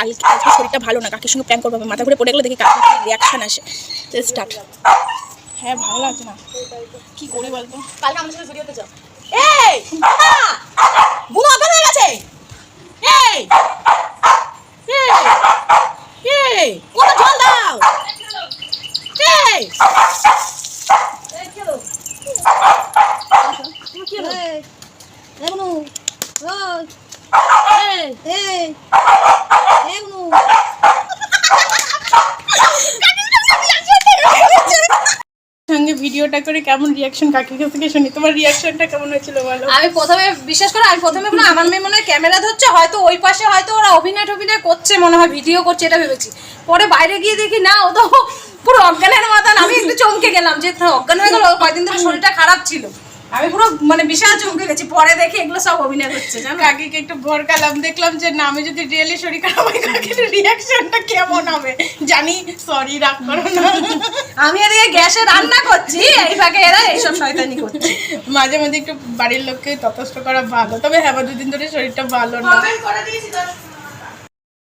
আজকে শরীরটা ভালো না, কাকির সঙ্গে প্ল্যান করবো, মাথা ঘুরে পড়ে গেলে দেখি কাকির রিয়াকশান আসে। স্টার্ট। হ্যাঁ ভালো লাগছে না, কি করি বলতো? কালকে আমাদের সাথে ভিডিওতে যাও। এই বুনো অজ্ঞান হয়ে গেছে। এই এই কত জল দাও। এই কি হলো? এই বুনো, ওই এই এই বুনো। সঙ্গে ভিডিওটা করে কেমন রিয়াকশন কাকির কাছ থেকে শুনি। তোমার রিয়াকশনটা কেমন হয়েছিল বলো? আমি প্রথমে বিশ্বাস করো, আমি প্রথমে মনে আমার মেয়ে মনে হয় ক্যামেরা ধরছে, হয়তো ওই পাশে হয়তো ওরা অভিনয় করছে, মনে হয় ভিডিও করছে, এটা ভেবেছি। পরে বাইরে গিয়ে দেখি না, ও তো পুরো অজ্ঞানের মতন। আমি একটু চমকে গেলাম যে অজ্ঞান হয়ে গেল, কয়েকদিন ধরে শরীরটা খারাপ ছিল। আমি পুরো মানে বিশাল চমকে গেছি। পরে দেখে এগুলো সব অভিনয় করছে। কাকিকে একটু ভরকালাম, দেখলাম যে না আমি যদি রিয়েলি শরীর খারাপ হয় কাকির রিয়াকশনটা কেমন হবে জানি। সরি, রাগ করো না। আমি এদিকে গ্যাসে রান্না করছি, এই ফাঁকে এরা এইসব শয়তানি করছে। মাঝে মাঝে একটু বাড়ির লোককে ততস্থ করা ভালো, তবে হ্যাঁ দুদিন ধরে শরীরটা ভালো না।